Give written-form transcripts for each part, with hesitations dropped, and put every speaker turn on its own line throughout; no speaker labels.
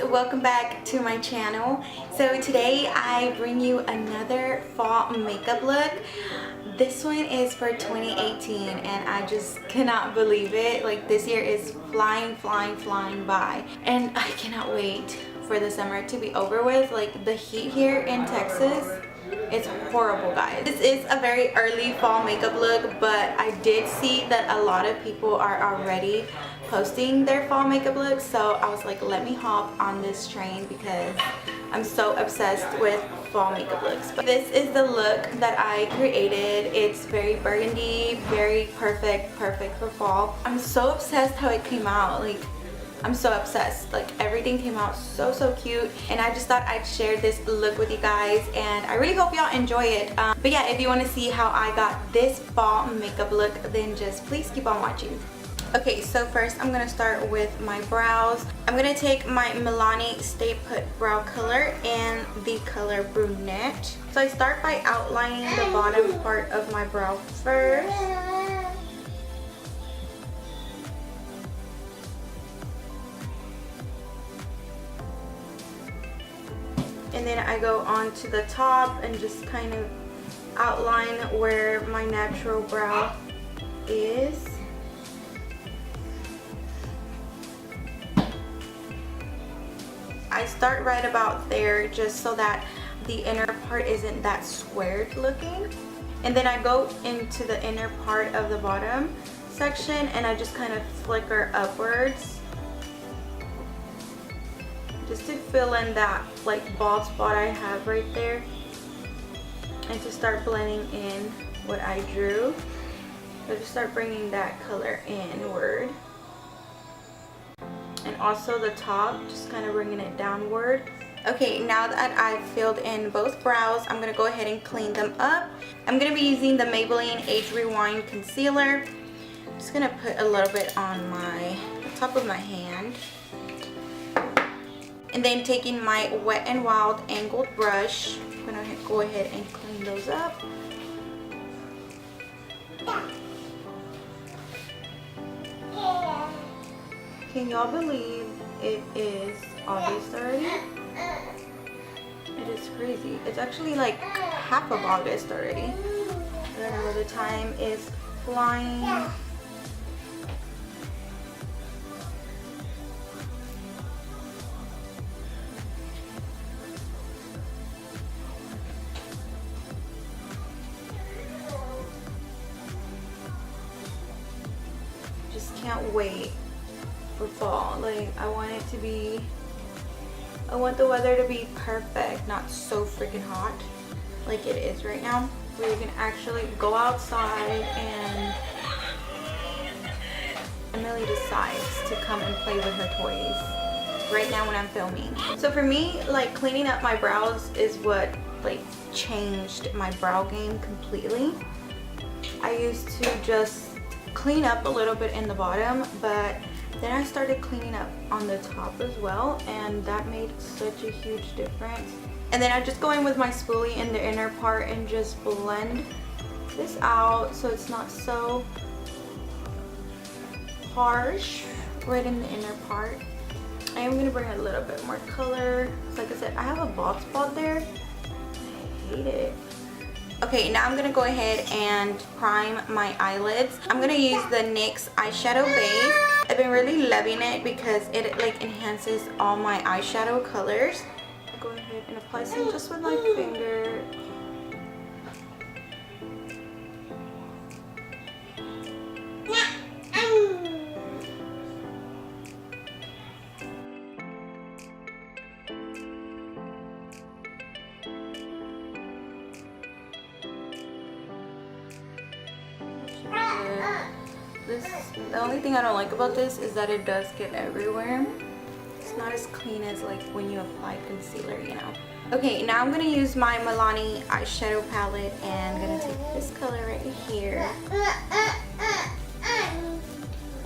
welcome back to my channel. So today I bring you another fall makeup look. This one is for 2018 and I just cannot believe it. Like, this year is flying by and I cannot wait for the summer to be over with. Like, the heat here in Texas, it's horrible, guys. This is a very early fall makeup look, but I did see that a lot of people are already posting their fall makeup looks, so I was like, let me hop on this train because I'm so obsessed with fall makeup looks. But this is the look that I created. It's very burgundy, very perfect for fall. I'm so obsessed how it came out. Like, I'm so obsessed. Like, everything came out so cute, and I just thought I'd share this look with you guys, and I really hope y'all enjoy it. But yeah, if you want to see how I got this fall makeup look, then just please keep on watching. Okay, so first I'm gonna start with my brows. I'm gonna take my Milani Stay Put brow color in the color brunette. So I start by outlining the bottom part of my brow first. And then I go on to the top and just kind of outline where my natural brow is. I start right about there just so that the inner part isn't that squared looking. And then I go into the inner part of the bottom section and I just kind of flicker upwards, just to fill in that like bald spot I have right there, and to start blending in what I drew. So just start bringing that color inward, and also the top, just kind of bringing it downward. Okay, now that I've filled in both brows, I'm gonna go ahead and clean them up. I'm gonna be using the Maybelline Age Rewind concealer. I'm just gonna put a little bit on the top of my hand. And then taking my Wet n Wild angled brush, I'm gonna go ahead and clean those up. Can y'all believe it is August already? It is crazy. It's actually like half of August already. I don't know, the time is flying. Can't wait for fall. Like, I want the weather to be perfect, not so freaking hot like it is right now, where you can actually go outside and Emily decides to come and play with her toys right now when I'm filming. So for me, like, cleaning up my brows is what like changed my brow game completely. I used to just clean up a little bit in the bottom, but then I started cleaning up on the top as well, and that made such a huge difference. And then I just go in with my spoolie in the inner part and just blend this out so it's not so harsh right in the inner part. I am going to bring a little bit more color. Like I said, I have a bald spot there. I hate it. Okay, now I'm going to go ahead and prime my eyelids. I'm going to use the NYX eyeshadow base. I've been really loving it because it like enhances all my eyeshadow colors. I'll go ahead and apply some just with my finger. The only thing I don't like about this is that it does get everywhere. It's not as clean as like when you apply concealer, you know. Okay, now I'm gonna use my Milani eyeshadow palette, and I'm gonna take this color right here,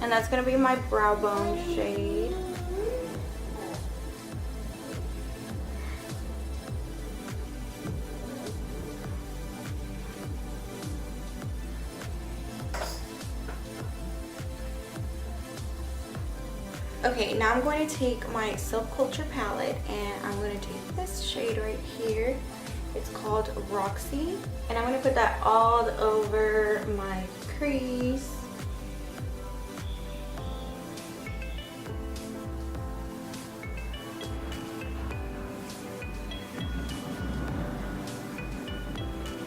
and that's gonna be my brow bone shade. Okay, now I'm going to take my Self Culture palette and I'm going to take this shade right here. It's called Roxy, and I'm going to put that all over my crease.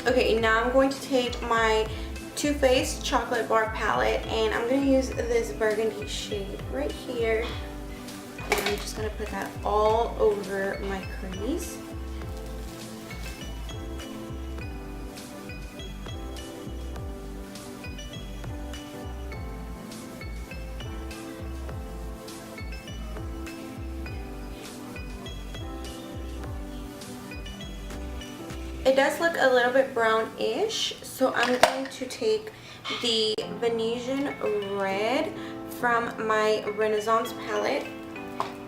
Okay, now I'm going to take my Too Faced Chocolate Bar palette and I'm going to use this burgundy shade right here. And I'm just going to put that all over my crease. It does look a little bit brownish, so I'm going to take the Venetian Red from my Renaissance palette,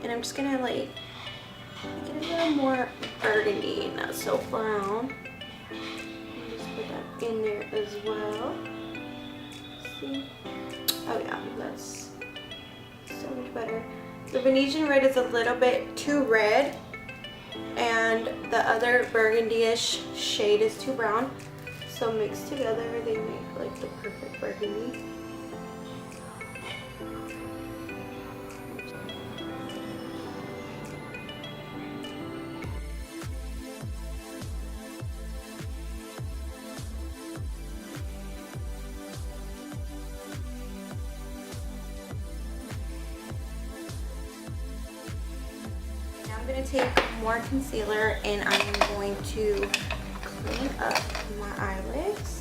and I'm just gonna like get a little more burgundy, not so brown. And just put that in there as well. See? Oh yeah, that's so much better. The Venetian Red is a little bit too red, and the other burgundy-ish shade is too brown, so mixed together they make like the perfect burgundy. I'm going to take more concealer and I'm going to clean up my eyelids.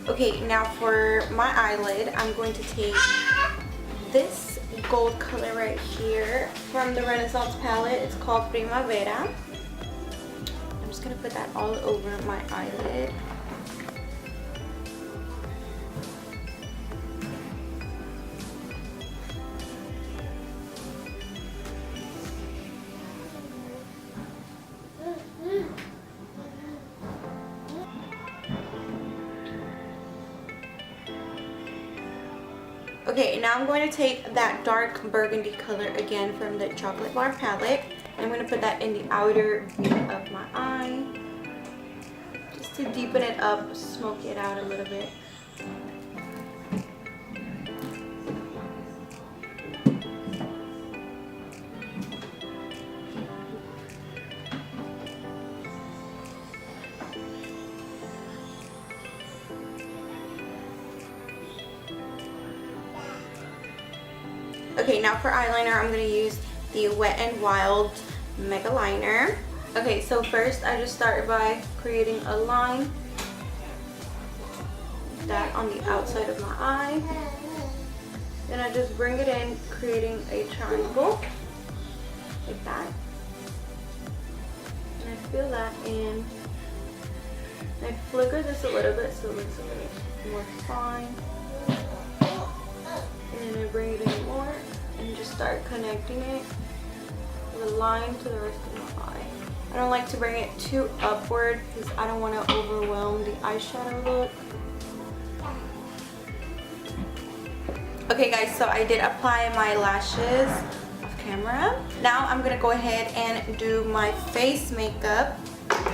Okay, now for my eyelid, I'm going to take this gold color right here from the Renaissance palette. It's called Primavera. I'm just going to put that all over my eyelid. Okay, now I'm going to take that dark burgundy color again from the Chocolate Bar palette. And I'm going to put that in the outer V of my eye, just to deepen it up, smoke it out a little bit. Okay, now for eyeliner, I'm going to use the Wet n Wild Mega Liner. Okay, so first I just started by creating a line, that on the outside of my eye. Then I just bring it in, creating a triangle, like that. And I fill that in. And I flicker this a little bit so it looks a little more fine. And then I bring it in more and just start connecting it, the line to the rest of my eye. I don't like to bring it too upward because I don't want to overwhelm the eyeshadow look. Okay guys, so I did apply my lashes off camera. Now I'm going to go ahead and do my face makeup.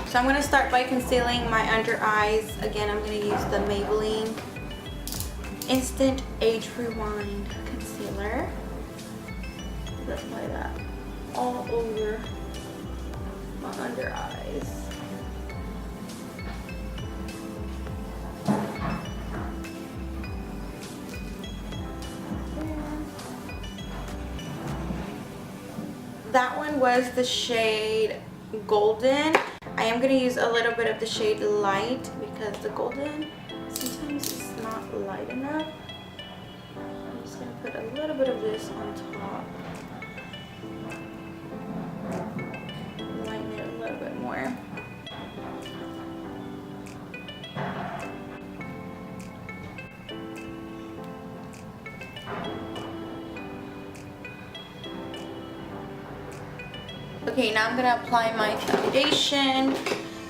So I'm going to start by concealing my under eyes. Again, I'm going to use the Maybelline Instant Age Rewind Concealer. Let's apply that all over my under eyes. That one was the shade Golden. I am going to use a little bit of the shade Light because the Golden sometimes it's not light enough. I'm just going to put a little bit of this on top. Lighten it a little bit more. Okay, now I'm going to apply my foundation.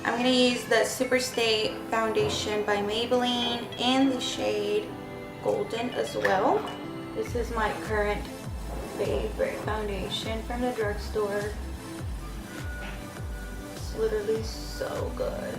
I'm going to use the Superstay Foundation by Maybelline in the shade Golden as well. This is my current favorite foundation from the drugstore. It's literally so good.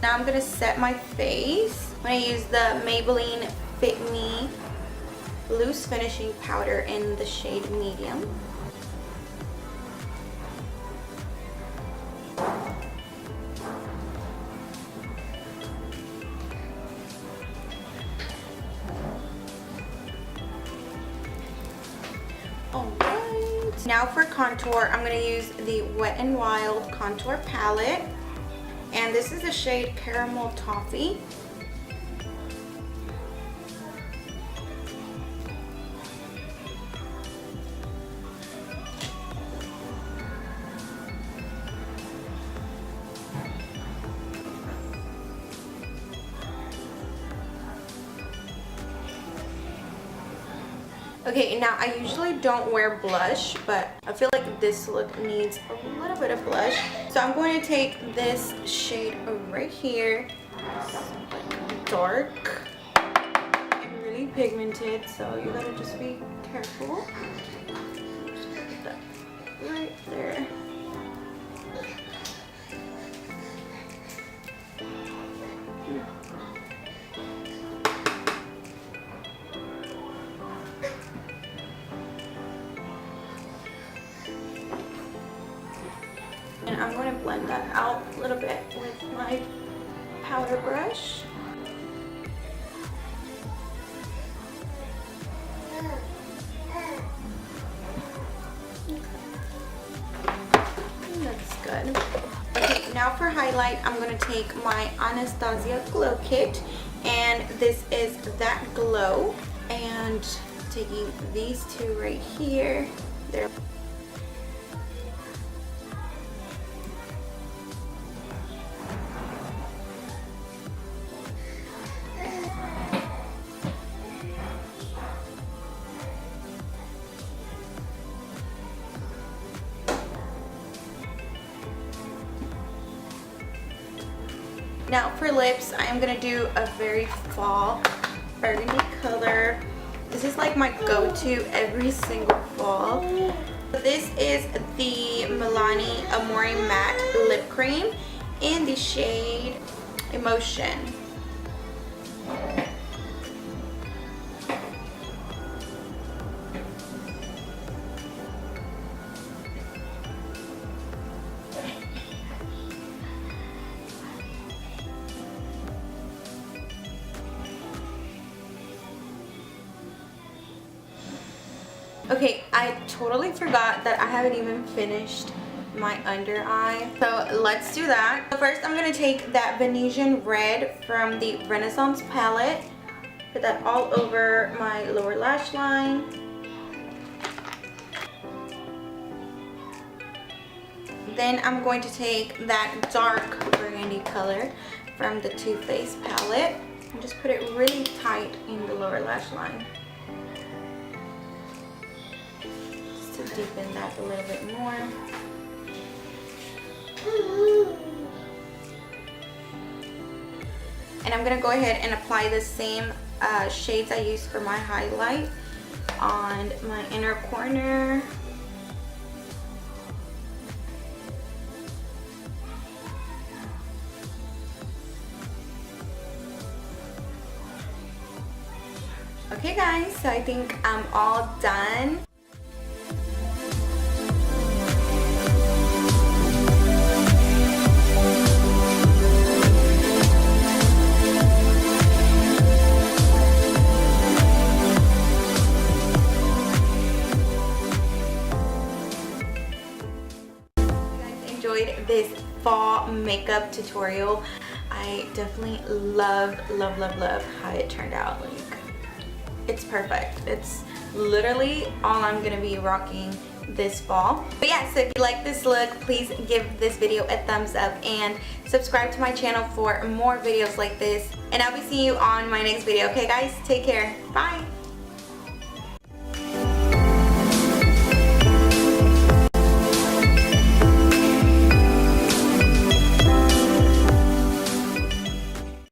Now I'm going to set my face. I'm going to use the Maybelline Fit Me Loose Finishing Powder in the shade Medium. Alright. Now for contour, I'm going to use the Wet n Wild Contour Palette. And this is the shade Caramel Toffee. Okay, now I usually don't wear blush, but I feel like this look needs a little bit of blush. So I'm going to take this shade right here. It's like dark and really pigmented, so you gotta just be careful. Just put that right there. And I'm going to blend that out a little bit with my powder brush. That's good. Okay, now for highlight, I'm going to take my Anastasia Glow Kit, and this is That Glow, and taking these two right here. They're Now for lips, I am going to do a very fall burgundy color. This is like my go-to every single fall. This is the Milani Amore Matte Lip Cream in the shade Emotion. Okay, I totally forgot that I haven't even finished my under eye. So let's do that. So first I'm going to take that Venetian Red from the Renaissance palette. Put that all over my lower lash line. Then I'm going to take that dark burgundy color from the Too Faced palette and just put it really tight in the lower lash line. To deepen that a little bit more. And I'm going to go ahead and apply the same shades I used for my highlight on my inner corner. Okay guys, so I think I'm all done. enjoyed this fall makeup tutorial. I definitely love how it turned out. Like, it's perfect. It's literally all I'm gonna be rocking this fall. But yeah, so if you like this look, please give this video a thumbs up and subscribe to my channel for more videos like this. And I'll be seeing you on my next video. Okay guys, take care. Bye.